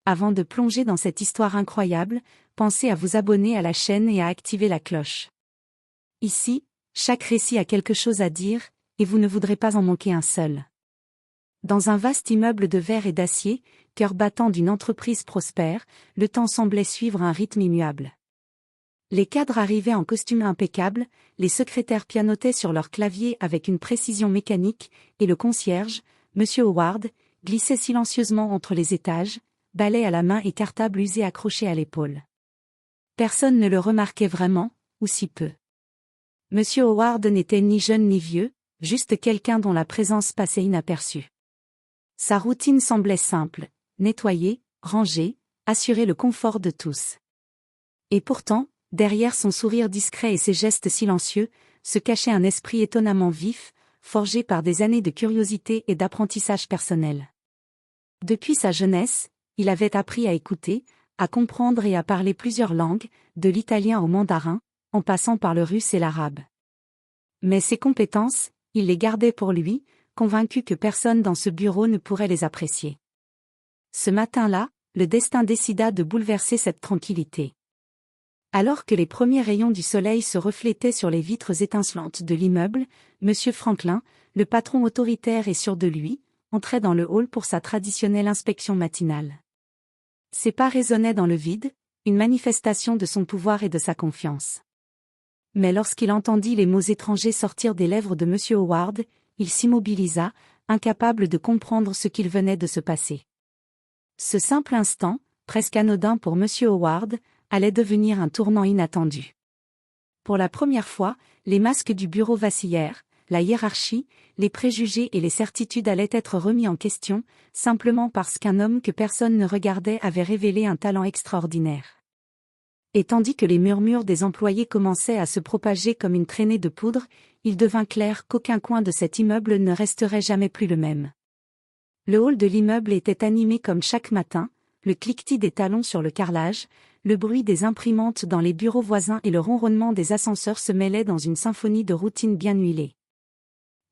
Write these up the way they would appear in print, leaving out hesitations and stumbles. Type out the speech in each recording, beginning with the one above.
Avant de plonger dans cette histoire incroyable, pensez à vous abonner à la chaîne et à activer la cloche. Ici, chaque récit a quelque chose à dire, et vous ne voudrez pas en manquer un seul. Dans un vaste immeuble de verre et d'acier, cœur battant d'une entreprise prospère, le temps semblait suivre un rythme immuable. Les cadres arrivaient en costume impeccable, les secrétaires pianotaient sur leur clavier avec une précision mécanique, et le concierge, M. Howard, glissait silencieusement entre les étages, balai à la main et cartable usé accroché à l'épaule. Personne ne le remarquait vraiment, ou si peu. M. Howard n'était ni jeune ni vieux, juste quelqu'un dont la présence passait inaperçue. Sa routine semblait simple, nettoyer, ranger, assurer le confort de tous. Et pourtant, derrière son sourire discret et ses gestes silencieux, se cachait un esprit étonnamment vif, forgé par des années de curiosité et d'apprentissage personnel. Depuis sa jeunesse, il avait appris à écouter, à comprendre et à parler plusieurs langues, de l'italien au mandarin, en passant par le russe et l'arabe. Mais ses compétences, il les gardait pour lui, convaincu que personne dans ce bureau ne pourrait les apprécier. Ce matin-là, le destin décida de bouleverser cette tranquillité. Alors que les premiers rayons du soleil se reflétaient sur les vitres étincelantes de l'immeuble, M. Franklin, le patron autoritaire et sûr de lui, entrait dans le hall pour sa traditionnelle inspection matinale. Ses pas résonnaient dans le vide, une manifestation de son pouvoir et de sa confiance. Mais lorsqu'il entendit les mots étrangers sortir des lèvres de M. Howard, il s'immobilisa, incapable de comprendre ce qu'il venait de se passer. Ce simple instant, presque anodin pour M. Howard, allait devenir un tournant inattendu. Pour la première fois, les masques du bureau vacillèrent, la hiérarchie, les préjugés et les certitudes allaient être remis en question, simplement parce qu'un homme que personne ne regardait avait révélé un talent extraordinaire. Et tandis que les murmures des employés commençaient à se propager comme une traînée de poudre, il devint clair qu'aucun coin de cet immeuble ne resterait jamais plus le même. Le hall de l'immeuble était animé comme chaque matin, le cliquetis des talons sur le carrelage, le bruit des imprimantes dans les bureaux voisins et le ronronnement des ascenseurs se mêlaient dans une symphonie de routine bien huilée.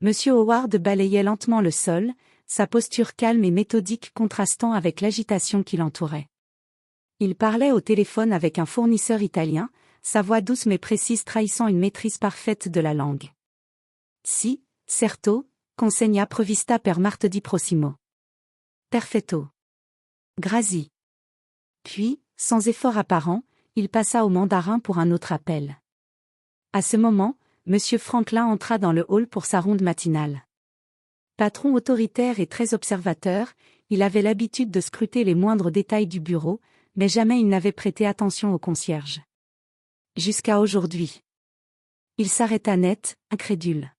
M. Howard balayait lentement le sol, sa posture calme et méthodique contrastant avec l'agitation qui l'entourait. Il parlait au téléphone avec un fournisseur italien, sa voix douce mais précise trahissant une maîtrise parfaite de la langue. Si, certo, consegna provvista per martedì prossimo. Perfetto. Grazie. Puis, sans effort apparent, il passa au mandarin pour un autre appel. À ce moment, M. Franklin entra dans le hall pour sa ronde matinale. Patron autoritaire et très observateur, il avait l'habitude de scruter les moindres détails du bureau, mais jamais il n'avait prêté attention au concierge. Jusqu'à aujourd'hui. Il s'arrêta net, incrédule.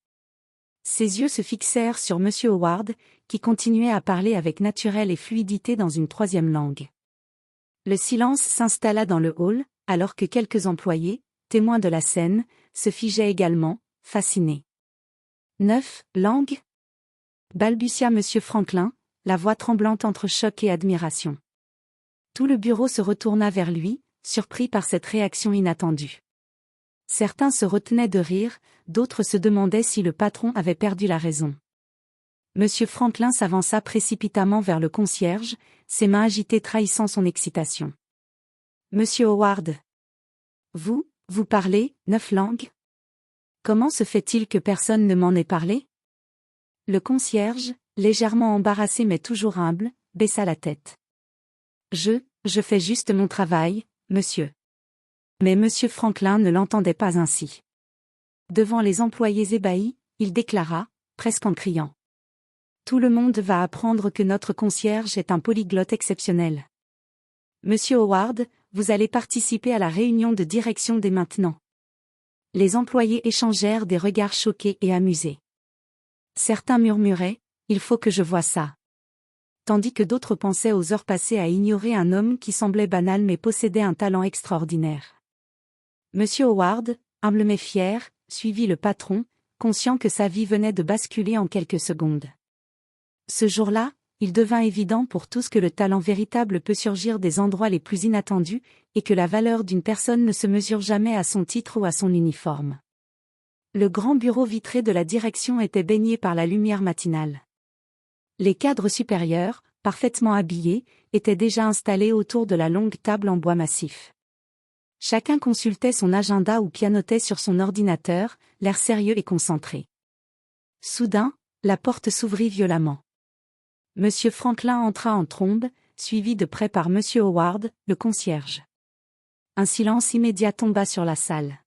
Ses yeux se fixèrent sur M. Howard, qui continuait à parler avec naturel et fluidité dans une troisième langue. Le silence s'installa dans le hall, alors que quelques employés, témoins de la scène, se figeaient également, fascinés. 9 langues ? Balbutia M. Franklin, la voix tremblante entre choc et admiration. Tout le bureau se retourna vers lui, surpris par cette réaction inattendue. Certains se retenaient de rire, d'autres se demandaient si le patron avait perdu la raison. M. Franklin s'avança précipitamment vers le concierge, ses mains agitées trahissant son excitation. « Monsieur Howard. Vous parlez 9 langues ? Comment se fait-il que personne ne m'en ait parlé ?» Le concierge, légèrement embarrassé mais toujours humble, baissa la tête. « Je fais juste mon travail, monsieur. » Mais M. Franklin ne l'entendait pas ainsi. Devant les employés ébahis, il déclara, presque en criant. « Tout le monde va apprendre que notre concierge est un polyglotte exceptionnel. Monsieur Howard, vous allez participer à la réunion de direction dès maintenant. » Les employés échangèrent des regards choqués et amusés. Certains murmuraient, « Il faut que je voie ça. » Tandis que d'autres pensaient aux heures passées à ignorer un homme qui semblait banal mais possédait un talent extraordinaire. Monsieur Howard, humble mais fier, suivit le patron, conscient que sa vie venait de basculer en quelques secondes. Ce jour-là, il devint évident pour tous que le talent véritable peut surgir des endroits les plus inattendus, et que la valeur d'une personne ne se mesure jamais à son titre ou à son uniforme. Le grand bureau vitré de la direction était baigné par la lumière matinale. Les cadres supérieurs, parfaitement habillés, étaient déjà installés autour de la longue table en bois massif. Chacun consultait son agenda ou pianotait sur son ordinateur, l'air sérieux et concentré. Soudain, la porte s'ouvrit violemment. Monsieur Franklin entra en trombe, suivi de près par Monsieur Howard, le concierge. Un silence immédiat tomba sur la salle.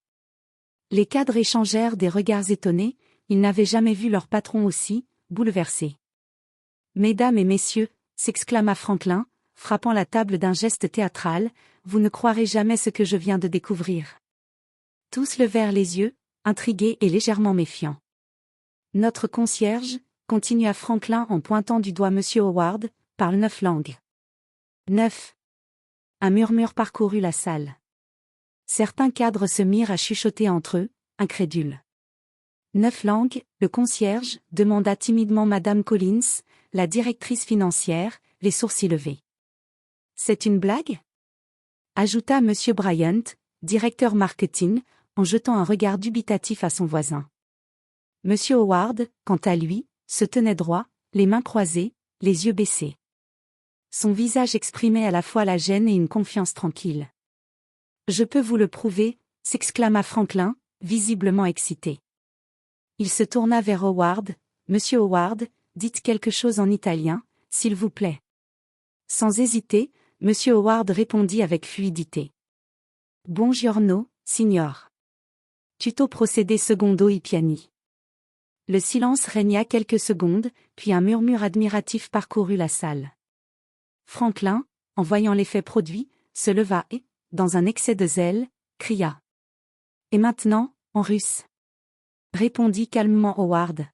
Les cadres échangèrent des regards étonnés, ils n'avaient jamais vu leur patron aussi, bouleversé. « Mesdames et messieurs », s'exclama Franklin, frappant la table d'un geste théâtral, « vous ne croirez jamais ce que je viens de découvrir. » Tous levèrent les yeux, intrigués et légèrement méfiants. « Notre concierge, » continua Franklin en pointant du doigt Monsieur Howard, « parle 9 langues. » 9. Un murmure parcourut la salle. Certains cadres se mirent à chuchoter entre eux, incrédules. 9 langues, le concierge, demanda timidement Madame Collins, la directrice financière, les sourcils levés. C'est une blague? Ajouta Monsieur Bryant, directeur marketing, en jetant un regard dubitatif à son voisin. Monsieur Howard, quant à lui, se tenait droit, les mains croisées, les yeux baissés. Son visage exprimait à la fois la gêne et une confiance tranquille. « Je peux vous le prouver », s'exclama Franklin, visiblement excité. Il se tourna vers Howard. « Monsieur Howard, dites quelque chose en italien, s'il vous plaît. » Sans hésiter, Monsieur Howard répondit avec fluidité. « Buongiorno, signor. Tutto procede secondo I piani. » Le silence régna quelques secondes, puis un murmure admiratif parcourut la salle. Franklin, en voyant l'effet produit, se leva et, dans un excès de zèle, cria. « Et maintenant, en russe ?» répondit calmement Howard.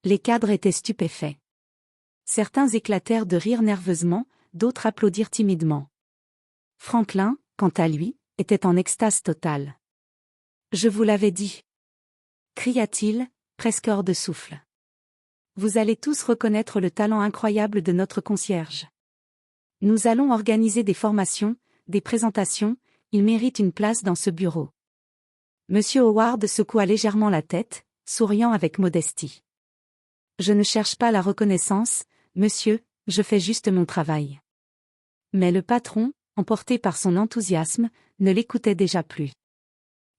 Les cadres étaient stupéfaits. Certains éclatèrent de rire nerveusement, d'autres applaudirent timidement. Franklin, quant à lui, était en extase totale. « Je vous l'avais dit !» cria-t-il, presque hors de souffle. « Vous allez tous reconnaître le talent incroyable de notre concierge. Nous allons organiser des formations, des présentations, il mérite une place dans ce bureau. » Monsieur Howard secoua légèrement la tête, souriant avec modestie. « Je ne cherche pas la reconnaissance, monsieur, je fais juste mon travail. » Mais le patron, emporté par son enthousiasme, ne l'écoutait déjà plus.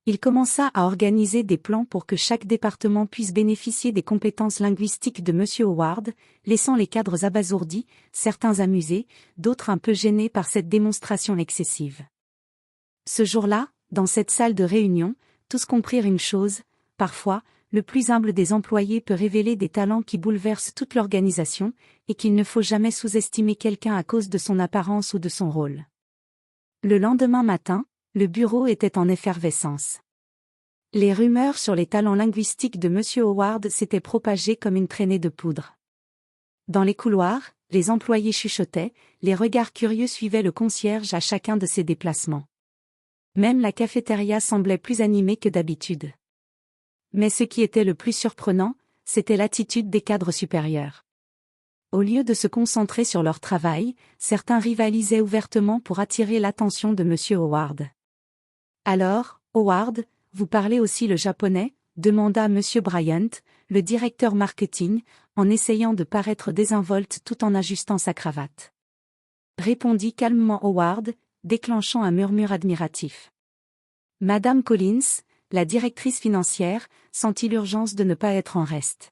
Il commença à organiser des plans pour que chaque département puisse bénéficier des compétences linguistiques de Monsieur Howard, laissant les cadres abasourdis, certains amusés, d'autres un peu gênés par cette démonstration excessive. Ce jour-là, dans cette salle de réunion, tous comprirent une chose, parfois, le plus humble des employés peut révéler des talents qui bouleversent toute l'organisation, et qu'il ne faut jamais sous-estimer quelqu'un à cause de son apparence ou de son rôle. Le lendemain matin, le bureau était en effervescence. Les rumeurs sur les talents linguistiques de Monsieur Howard s'étaient propagées comme une traînée de poudre. Dans les couloirs, les employés chuchotaient, les regards curieux suivaient le concierge à chacun de ses déplacements. Même la cafétéria semblait plus animée que d'habitude. Mais ce qui était le plus surprenant, c'était l'attitude des cadres supérieurs. Au lieu de se concentrer sur leur travail, certains rivalisaient ouvertement pour attirer l'attention de Monsieur Howard. « Alors, Howard, vous parlez aussi le japonais ?» demanda Monsieur Bryant, le directeur marketing, en essayant de paraître désinvolte tout en ajustant sa cravate. Répondit calmement Howard, déclenchant un murmure admiratif. Madame Collins, la directrice financière, sentit l'urgence de ne pas être en reste.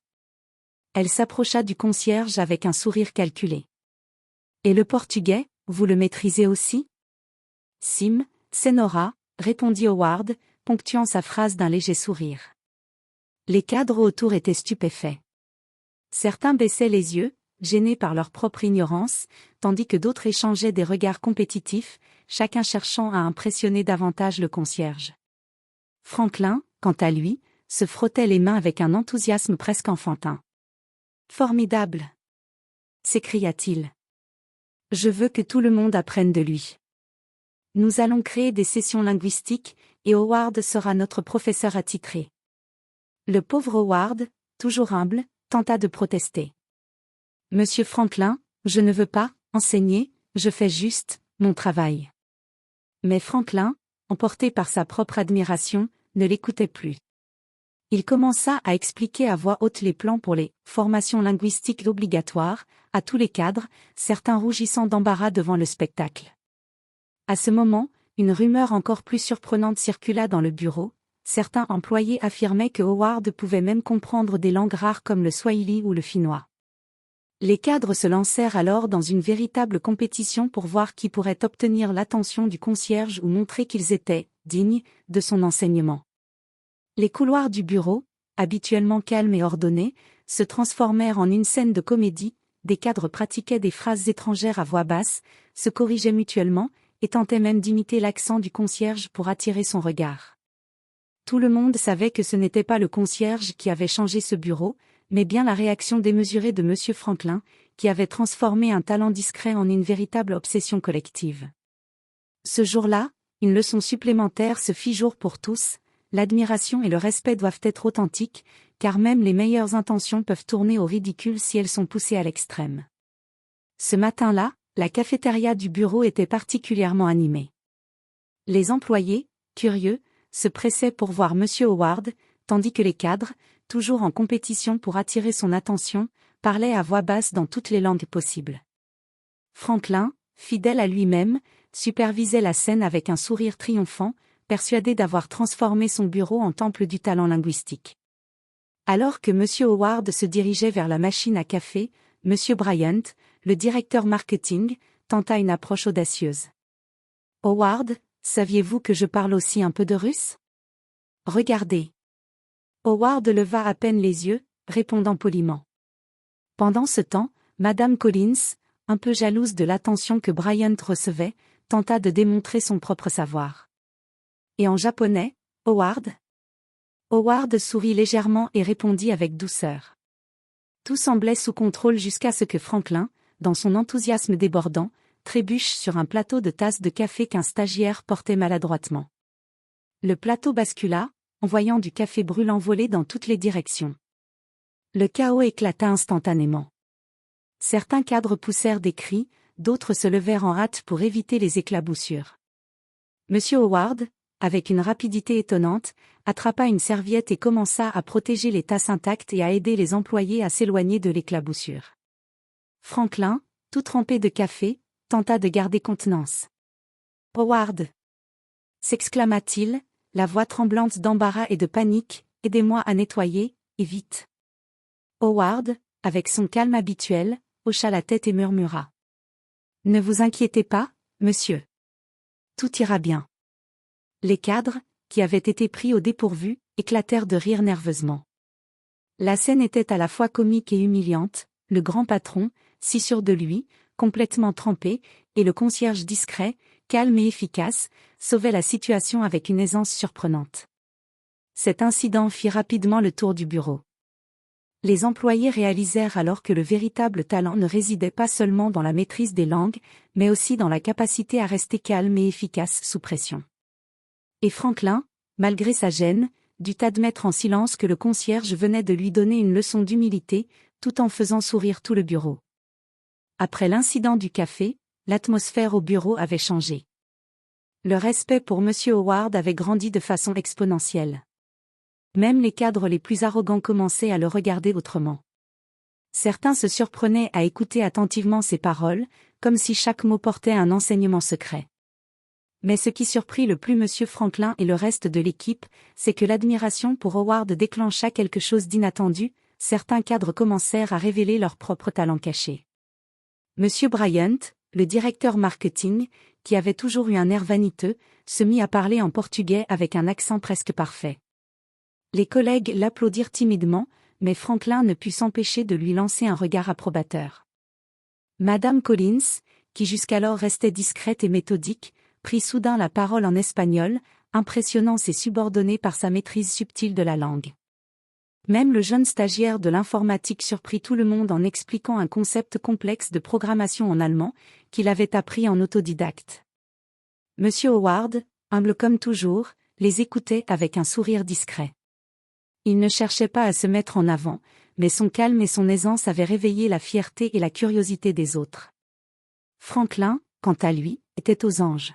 Elle s'approcha du concierge avec un sourire calculé. « Et le portugais, vous le maîtrisez aussi ?»« Sim, senhora », répondit Howard, ponctuant sa phrase d'un léger sourire. Les cadres autour étaient stupéfaits. Certains baissaient les yeux, gênés par leur propre ignorance, tandis que d'autres échangeaient des regards compétitifs, chacun cherchant à impressionner davantage le concierge. Franklin, quant à lui, se frottait les mains avec un enthousiasme presque enfantin. « Formidable !» s'écria-t-il. « Je veux que tout le monde apprenne de lui. Nous allons créer des sessions linguistiques, et Howard sera notre professeur attitré. » Le pauvre Howard, toujours humble, tenta de protester. « Monsieur Franklin, je ne veux pas enseigner, je fais juste mon travail. » Mais Franklin, emporté par sa propre admiration, ne l'écoutait plus. Il commença à expliquer à voix haute les plans pour les formations linguistiques obligatoires, à tous les cadres, certains rougissant d'embarras devant le spectacle. À ce moment, une rumeur encore plus surprenante circula dans le bureau. Certains employés affirmaient que Howard pouvait même comprendre des langues rares comme le swahili ou le finnois. Les cadres se lancèrent alors dans une véritable compétition pour voir qui pourrait obtenir l'attention du concierge ou montrer qu'ils étaient dignes de son enseignement. Les couloirs du bureau, habituellement calmes et ordonnés, se transformèrent en une scène de comédie. Des cadres pratiquaient des phrases étrangères à voix basse, se corrigeaient mutuellement, et tentaient même d'imiter l'accent du concierge pour attirer son regard. Tout le monde savait que ce n'était pas le concierge qui avait changé ce bureau, mais bien la réaction démesurée de M. Franklin, qui avait transformé un talent discret en une véritable obsession collective. Ce jour-là, une leçon supplémentaire se fit jour pour tous. L'admiration et le respect doivent être authentiques, car même les meilleures intentions peuvent tourner au ridicule si elles sont poussées à l'extrême. Ce matin-là, la cafétéria du bureau était particulièrement animée. Les employés, curieux, se pressaient pour voir M. Howard, tandis que les cadres, toujours en compétition pour attirer son attention, parlaient à voix basse dans toutes les langues possibles. Franklin, fidèle à lui-même, supervisait la scène avec un sourire triomphant, persuadé d'avoir transformé son bureau en temple du talent linguistique. Alors que M. Howard se dirigeait vers la machine à café, M. Bryant, le directeur marketing, tenta une approche audacieuse. « Howard, saviez-vous que je parle aussi un peu de russe ? Regardez. » Howard leva à peine les yeux, répondant poliment. Pendant ce temps, Madame Collins, un peu jalouse de l'attention que Bryant recevait, tenta de démontrer son propre savoir. Et en japonais, Howard ? Howard sourit légèrement et répondit avec douceur. Tout semblait sous contrôle jusqu'à ce que Franklin, dans son enthousiasme débordant, trébuche sur un plateau de tasses de café qu'un stagiaire portait maladroitement. Le plateau bascula, envoyant du café brûlant voler dans toutes les directions. Le chaos éclata instantanément. Certains cadres poussèrent des cris, d'autres se levèrent en hâte pour éviter les éclaboussures. M. Howard, avec une rapidité étonnante, attrapa une serviette et commença à protéger les tasses intactes et à aider les employés à s'éloigner de l'éclaboussure. Franklin, tout trempé de café, tenta de garder contenance. « Howard !» s'exclama-t-il, la voix tremblante d'embarras et de panique, « aidez-moi à nettoyer, et vite !» Howard, avec son calme habituel, hocha la tête et murmura. « Ne vous inquiétez pas, monsieur. Tout ira bien. » Les cadres, qui avaient été pris au dépourvu, éclatèrent de rire nerveusement. La scène était à la fois comique et humiliante, le grand patron, si sûr de lui, complètement trempé, et le concierge discret, calme et efficace, sauvaient la situation avec une aisance surprenante. Cet incident fit rapidement le tour du bureau. Les employés réalisèrent alors que le véritable talent ne résidait pas seulement dans la maîtrise des langues, mais aussi dans la capacité à rester calme et efficace sous pression. Et Franklin, malgré sa gêne, dut admettre en silence que le concierge venait de lui donner une leçon d'humilité, tout en faisant sourire tout le bureau. Après l'incident du café, l'atmosphère au bureau avait changé. Le respect pour M. Howard avait grandi de façon exponentielle. Même les cadres les plus arrogants commençaient à le regarder autrement. Certains se surprenaient à écouter attentivement ses paroles, comme si chaque mot portait un enseignement secret. Mais ce qui surprit le plus M. Franklin et le reste de l'équipe, c'est que l'admiration pour Howard déclencha quelque chose d'inattendu. Certains cadres commencèrent à révéler leur propre talent caché. M. Bryant, le directeur marketing, qui avait toujours eu un air vaniteux, se mit à parler en portugais avec un accent presque parfait. Les collègues l'applaudirent timidement, mais Franklin ne put s'empêcher de lui lancer un regard approbateur. Madame Collins, qui jusqu'alors restait discrète et méthodique, prit soudain la parole en espagnol, impressionnant ses subordonnés par sa maîtrise subtile de la langue. Même le jeune stagiaire de l'informatique surprit tout le monde en expliquant un concept complexe de programmation en allemand, qu'il avait appris en autodidacte. M. Howard, humble comme toujours, les écoutait avec un sourire discret. Il ne cherchait pas à se mettre en avant, mais son calme et son aisance avaient réveillé la fierté et la curiosité des autres. Franklin, quant à lui, était aux anges.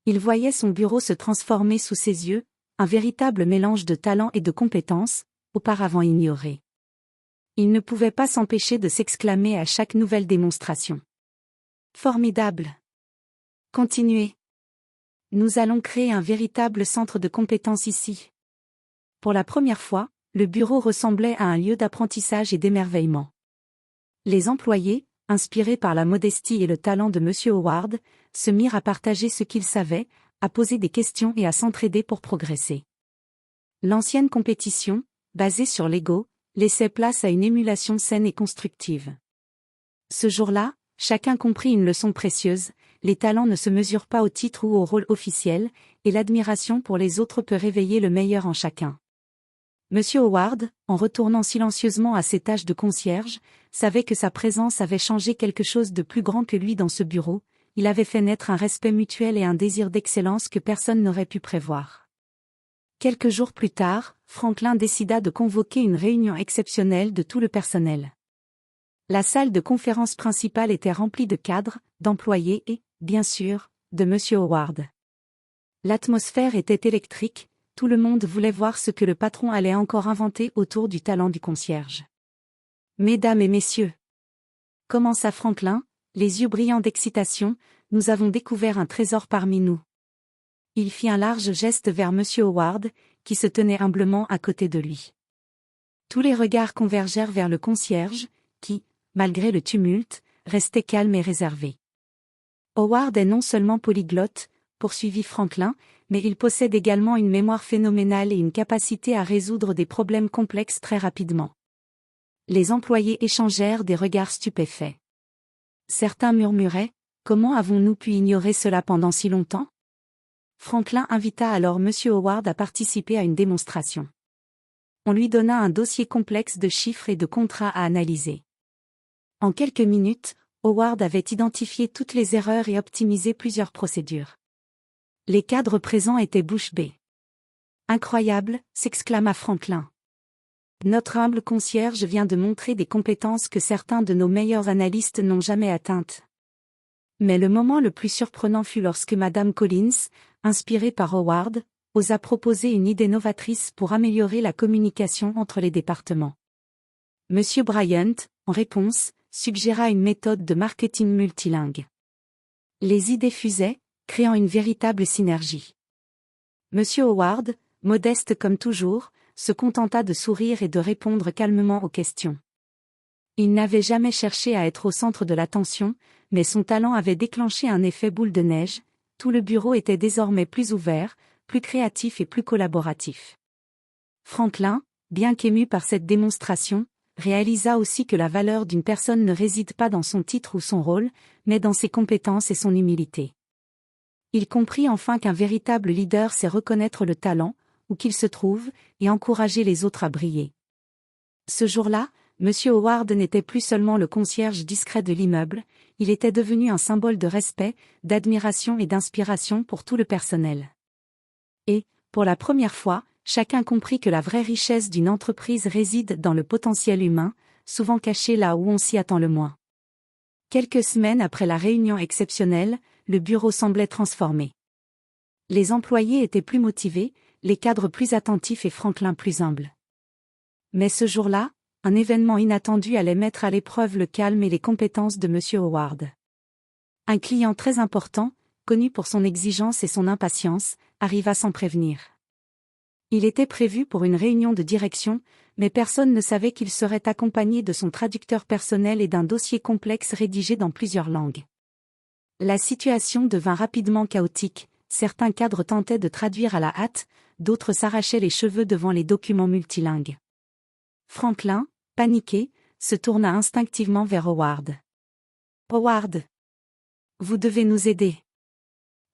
Il voyait son bureau se transformer sous ses yeux, un véritable mélange de talent et de compétences, auparavant ignorées. Il ne pouvait pas s'empêcher de s'exclamer à chaque nouvelle démonstration. Formidable! Continuez. Nous allons créer un véritable centre de compétences ici. Pour la première fois, le bureau ressemblait à un lieu d'apprentissage et d'émerveillement. Les employés, inspirés par la modestie et le talent de M. Howard, se mirent à partager ce qu'ils savaient, à poser des questions et à s'entraider pour progresser. L'ancienne compétition, basée sur l'ego, laissait place à une émulation saine et constructive. Ce jour-là, chacun comprit une leçon précieuse: les talents ne se mesurent pas au titre ou au rôle officiel, et l'admiration pour les autres peut réveiller le meilleur en chacun. M. Howard, en retournant silencieusement à ses tâches de concierge, savait que sa présence avait changé quelque chose de plus grand que lui dans ce bureau. Il avait fait naître un respect mutuel et un désir d'excellence que personne n'aurait pu prévoir. Quelques jours plus tard, Franklin décida de convoquer une réunion exceptionnelle de tout le personnel. La salle de conférence principale était remplie de cadres, d'employés et, bien sûr, de M. Howard. L'atmosphère était électrique, tout le monde voulait voir ce que le patron allait encore inventer autour du talent du concierge. « Mesdames et messieurs » commença Franklin, les yeux brillants d'excitation, « nous avons découvert un trésor parmi nous. » Il fit un large geste vers M. Howard, qui se tenait humblement à côté de lui. Tous les regards convergèrent vers le concierge, qui, malgré le tumulte, restait calme et réservé. Howard est non seulement polyglotte, poursuivit Franklin, mais il possède également une mémoire phénoménale et une capacité à résoudre des problèmes complexes très rapidement. Les employés échangèrent des regards stupéfaits. Certains murmuraient: « Comment avons-nous pu ignorer cela pendant si longtemps ?» Franklin invita alors M. Howard à participer à une démonstration. On lui donna un dossier complexe de chiffres et de contrats à analyser. En quelques minutes, Howard avait identifié toutes les erreurs et optimisé plusieurs procédures. Les cadres présents étaient bouche bée. « Incroyable !» s'exclama Franklin. « Notre humble concierge vient de montrer des compétences que certains de nos meilleurs analystes n'ont jamais atteintes. » Mais le moment le plus surprenant fut lorsque Madame Collins, inspirée par Howard, osa proposer une idée novatrice pour améliorer la communication entre les départements. M. Bryant, en réponse, suggéra une méthode de marketing multilingue. Les idées fusaient, créant une véritable synergie. M. Howard, modeste comme toujours, se contenta de sourire et de répondre calmement aux questions. Il n'avait jamais cherché à être au centre de l'attention, mais son talent avait déclenché un effet boule de neige. Tout le bureau était désormais plus ouvert, plus créatif et plus collaboratif. Franklin, bien qu'ému par cette démonstration, réalisa aussi que la valeur d'une personne ne réside pas dans son titre ou son rôle, mais dans ses compétences et son humilité. Il comprit enfin qu'un véritable leader sait reconnaître le talent, où qu'il se trouve, et encourager les autres à briller. Ce jour-là, M. Howard n'était plus seulement le concierge discret de l'immeuble, il était devenu un symbole de respect, d'admiration et d'inspiration pour tout le personnel. Et, pour la première fois, chacun comprit que la vraie richesse d'une entreprise réside dans le potentiel humain, souvent caché là où on s'y attend le moins. Quelques semaines après la réunion exceptionnelle, le bureau semblait transformé. Les employés étaient plus motivés, les cadres plus attentifs et Franklin plus humble. Mais ce jour-là, un événement inattendu allait mettre à l'épreuve le calme et les compétences de M. Howard. Un client très important, connu pour son exigence et son impatience, arriva sans prévenir. Il était prévu pour une réunion de direction, mais personne ne savait qu'il serait accompagné de son traducteur personnel et d'un dossier complexe rédigé dans plusieurs langues. La situation devint rapidement chaotique, certains cadres tentaient de traduire à la hâte, d'autres s'arrachaient les cheveux devant les documents multilingues. Franklin, paniqué, se tourna instinctivement vers Howard. « Howard, vous devez nous aider.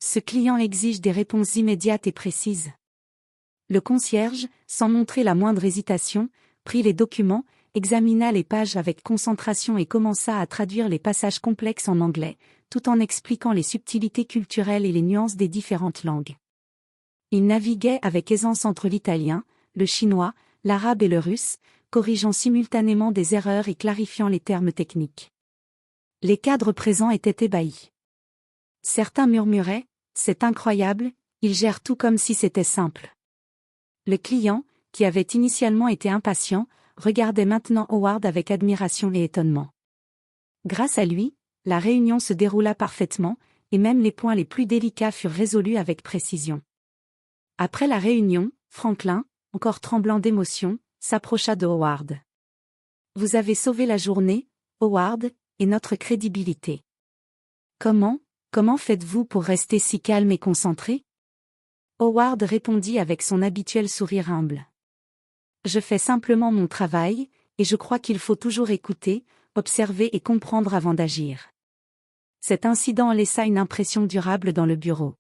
Ce client exige des réponses immédiates et précises. » Le concierge, sans montrer la moindre hésitation, prit les documents, examina les pages avec concentration et commença à traduire les passages complexes en anglais, tout en expliquant les subtilités culturelles et les nuances des différentes langues. Il naviguait avec aisance entre l'italien, le chinois, l'arabe et le russe, corrigeant simultanément des erreurs et clarifiant les termes techniques. Les cadres présents étaient ébahis. Certains murmuraient « C'est incroyable, il gère tout comme si c'était simple. » Le client, qui avait initialement été impatient, regardait maintenant Howard avec admiration et étonnement. Grâce à lui, la réunion se déroula parfaitement, et même les points les plus délicats furent résolus avec précision. Après la réunion, Franklin, encore tremblant d'émotion, s'approcha de Howard. « Vous avez sauvé la journée, Howard, et notre crédibilité. Comment faites-vous pour rester si calme et concentré ?» Howard répondit avec son habituel sourire humble. « Je fais simplement mon travail, et je crois qu'il faut toujours écouter, observer et comprendre avant d'agir. » Cet incident laissa une impression durable dans le bureau.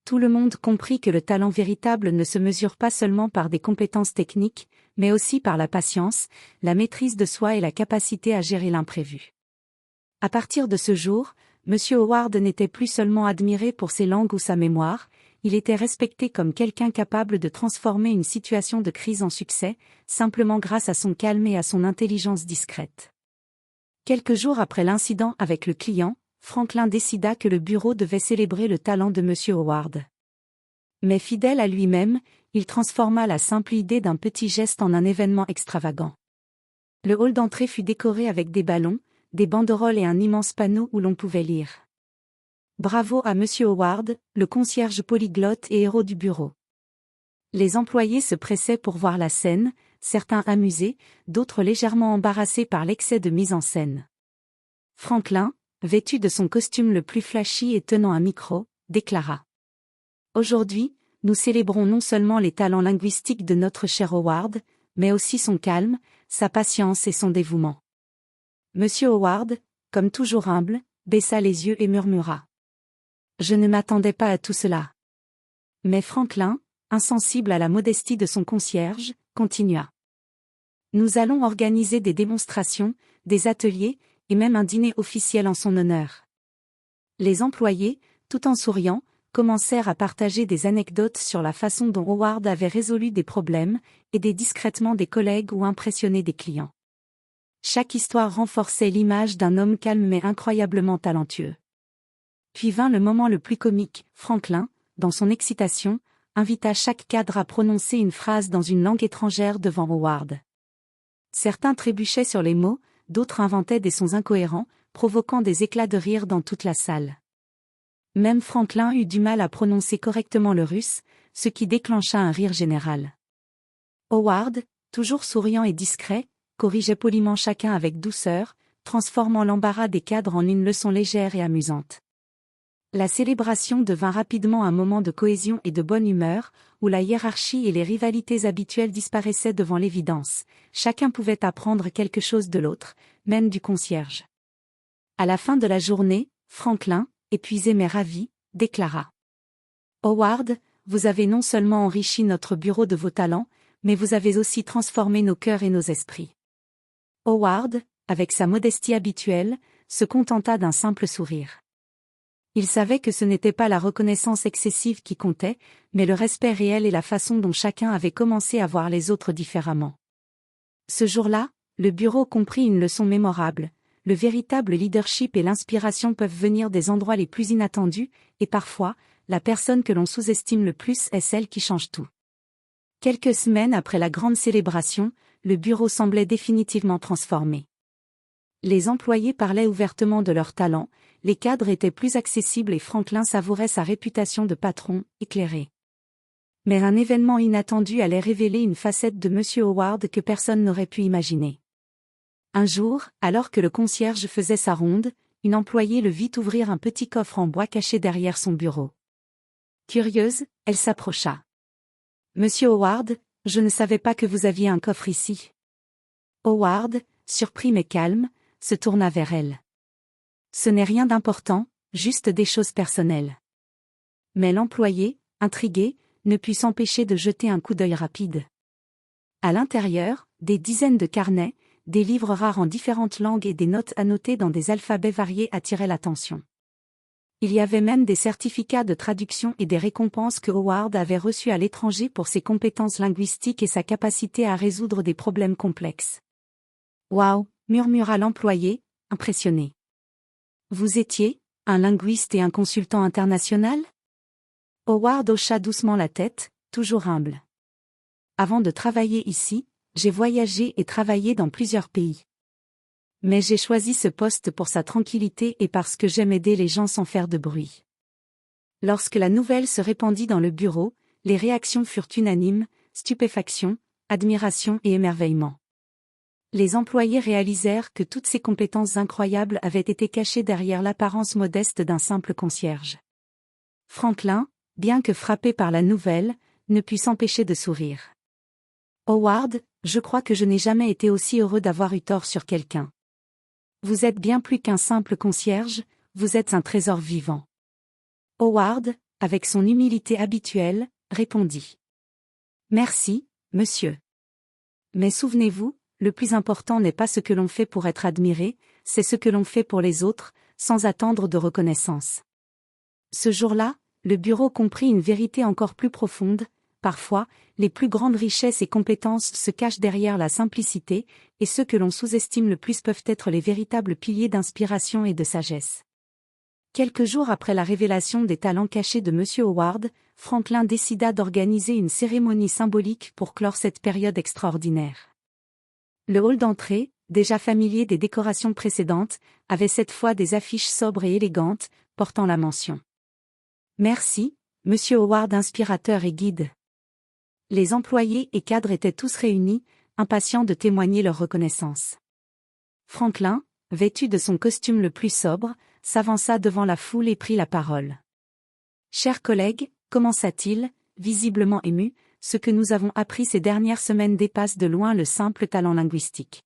Tout le monde comprit que le talent véritable ne se mesure pas seulement par des compétences techniques, mais aussi par la patience, la maîtrise de soi et la capacité à gérer l'imprévu. À partir de ce jour, M. Howard n'était plus seulement admiré pour ses langues ou sa mémoire, il était respecté comme quelqu'un capable de transformer une situation de crise en succès, simplement grâce à son calme et à son intelligence discrète. Quelques jours après l'incident avec le client, Franklin décida que le bureau devait célébrer le talent de M. Howard. Mais fidèle à lui-même, il transforma la simple idée d'un petit geste en un événement extravagant. Le hall d'entrée fut décoré avec des ballons, des banderoles et un immense panneau où l'on pouvait lire « Bravo à M. Howard, le concierge polyglotte et héros du bureau ». Les employés se pressaient pour voir la scène, certains amusés, d'autres légèrement embarrassés par l'excès de mise en scène. Franklin, vêtu de son costume le plus flashy et tenant un micro, déclara : « Aujourd'hui, nous célébrons non seulement les talents linguistiques de notre cher Howard, mais aussi son calme, sa patience et son dévouement. » Monsieur Howard, comme toujours humble, baissa les yeux et murmura : « Je ne m'attendais pas à tout cela. » Mais Franklin, insensible à la modestie de son concierge, continua : « Nous allons organiser des démonstrations, des ateliers, et même un dîner officiel en son honneur. » Les employés, tout en souriant, commencèrent à partager des anecdotes sur la façon dont Howard avait résolu des problèmes, aidé discrètement des collègues ou impressionné des clients. Chaque histoire renforçait l'image d'un homme calme mais incroyablement talentueux. Puis vint le moment le plus comique. Franklin, dans son excitation, invita chaque cadre à prononcer une phrase dans une langue étrangère devant Howard. Certains trébuchaient sur les mots, d'autres inventaient des sons incohérents, provoquant des éclats de rire dans toute la salle. Même Franklin eut du mal à prononcer correctement le russe, ce qui déclencha un rire général. Howard, toujours souriant et discret, corrigeait poliment chacun avec douceur, transformant l'embarras des cadres en une leçon légère et amusante. La célébration devint rapidement un moment de cohésion et de bonne humeur, où la hiérarchie et les rivalités habituelles disparaissaient devant l'évidence. Chacun pouvait apprendre quelque chose de l'autre, même du concierge. À la fin de la journée, Franklin, épuisé mais ravi, déclara : « Howard, vous avez non seulement enrichi notre bureau de vos talents, mais vous avez aussi transformé nos cœurs et nos esprits. » Howard, avec sa modestie habituelle, se contenta d'un simple sourire. Il savait que ce n'était pas la reconnaissance excessive qui comptait, mais le respect réel et la façon dont chacun avait commencé à voir les autres différemment. Ce jour-là, le bureau comprit une leçon mémorable. Le véritable leadership et l'inspiration peuvent venir des endroits les plus inattendus, et parfois, la personne que l'on sous-estime le plus est celle qui change tout. Quelques semaines après la grande célébration, le bureau semblait définitivement transformé. Les employés parlaient ouvertement de leurs talents, les cadres étaient plus accessibles et Franklin savourait sa réputation de patron éclairé. Mais un événement inattendu allait révéler une facette de M. Howard que personne n'aurait pu imaginer. Un jour, alors que le concierge faisait sa ronde, une employée le vit ouvrir un petit coffre en bois caché derrière son bureau. Curieuse, elle s'approcha. « Monsieur Howard, je ne savais pas que vous aviez un coffre ici. » Howard, surpris mais calme, se tourna vers elle. « Ce n'est rien d'important, juste des choses personnelles. » Mais l'employé, intrigué, ne put s'empêcher de jeter un coup d'œil rapide. À l'intérieur, des dizaines de carnets, des livres rares en différentes langues et des notes annotées dans des alphabets variés attiraient l'attention. Il y avait même des certificats de traduction et des récompenses que Howard avait reçues à l'étranger pour ses compétences linguistiques et sa capacité à résoudre des problèmes complexes. « Waouh !» murmura l'employé, impressionné. « Vous étiez un linguiste et un consultant international ?» Howard hocha doucement la tête, toujours humble. Avant de travailler ici, j'ai voyagé et travaillé dans plusieurs pays. Mais j'ai choisi ce poste pour sa tranquillité et parce que j'aime aider les gens sans faire de bruit. Lorsque la nouvelle se répandit dans le bureau, les réactions furent unanimes, stupéfaction, admiration et émerveillement. Les employés réalisèrent que toutes ces compétences incroyables avaient été cachées derrière l'apparence modeste d'un simple concierge. Franklin, bien que frappé par la nouvelle, ne put s'empêcher de sourire. Howard, je crois que je n'ai jamais été aussi heureux d'avoir eu tort sur quelqu'un. Vous êtes bien plus qu'un simple concierge, vous êtes un trésor vivant. Howard, avec son humilité habituelle, répondit. Merci, monsieur. Mais souvenez-vous, le plus important n'est pas ce que l'on fait pour être admiré, c'est ce que l'on fait pour les autres, sans attendre de reconnaissance. Ce jour-là, le bureau comprit une vérité encore plus profonde. Parfois, les plus grandes richesses et compétences se cachent derrière la simplicité, et ceux que l'on sous-estime le plus peuvent être les véritables piliers d'inspiration et de sagesse. Quelques jours après la révélation des talents cachés de M. Howard, Franklin décida d'organiser une cérémonie symbolique pour clore cette période extraordinaire. Le hall d'entrée, déjà familier des décorations précédentes, avait cette fois des affiches sobres et élégantes, portant la mention. Merci, M. Howard, inspirateur et guide. Les employés et cadres étaient tous réunis, impatients de témoigner leur reconnaissance. Franklin, vêtu de son costume le plus sobre, s'avança devant la foule et prit la parole. Chers collègues, commença-t-il, visiblement ému, ce que nous avons appris ces dernières semaines dépasse de loin le simple talent linguistique.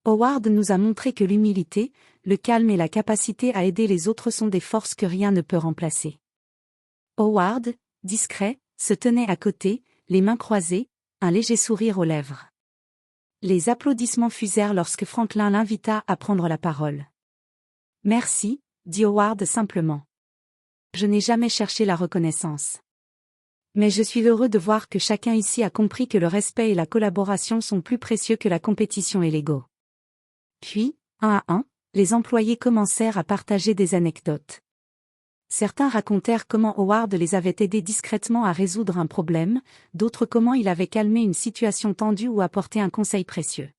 Howard nous a montré que l'humilité, le calme et la capacité à aider les autres sont des forces que rien ne peut remplacer. Howard, discret, se tenait à côté, les mains croisées, un léger sourire aux lèvres. Les applaudissements fusèrent lorsque Franklin l'invita à prendre la parole. Merci, dit Howard simplement. Je n'ai jamais cherché la reconnaissance. Mais je suis heureux de voir que chacun ici a compris que le respect et la collaboration sont plus précieux que la compétition et l'ego. Puis, un à un, les employés commencèrent à partager des anecdotes. Certains racontèrent comment Howard les avait aidés discrètement à résoudre un problème, d'autres comment il avait calmé une situation tendue ou apporté un conseil précieux.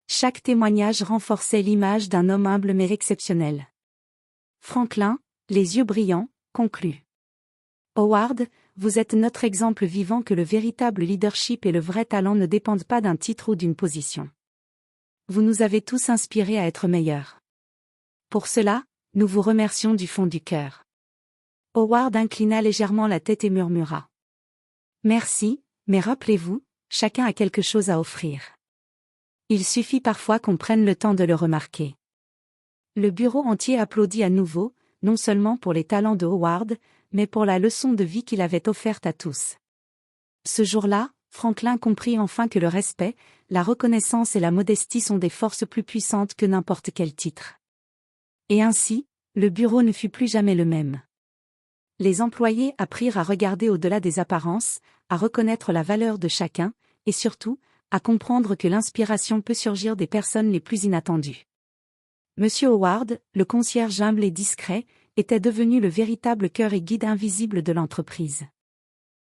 Chaque témoignage renforçait l'image d'un homme humble mais exceptionnel. Franklin, les yeux brillants, conclut. Howard, vous êtes notre exemple vivant que le véritable leadership et le vrai talent ne dépendent pas d'un titre ou d'une position. Vous nous avez tous inspirés à être meilleurs. Pour cela, nous vous remercions du fond du cœur. Howard inclina légèrement la tête et murmura. Merci, mais rappelez-vous, chacun a quelque chose à offrir. Il suffit parfois qu'on prenne le temps de le remarquer. Le bureau entier applaudit à nouveau, non seulement pour les talents de Howard, mais pour la leçon de vie qu'il avait offerte à tous. Ce jour-là, Franklin comprit enfin que le respect, la reconnaissance et la modestie sont des forces plus puissantes que n'importe quel titre. Et ainsi, le bureau ne fut plus jamais le même. Les employés apprirent à regarder au-delà des apparences, à reconnaître la valeur de chacun, et surtout, à comprendre que l'inspiration peut surgir des personnes les plus inattendues. Monsieur Howard, le concierge humble et discret, était devenu le véritable cœur et guide invisible de l'entreprise.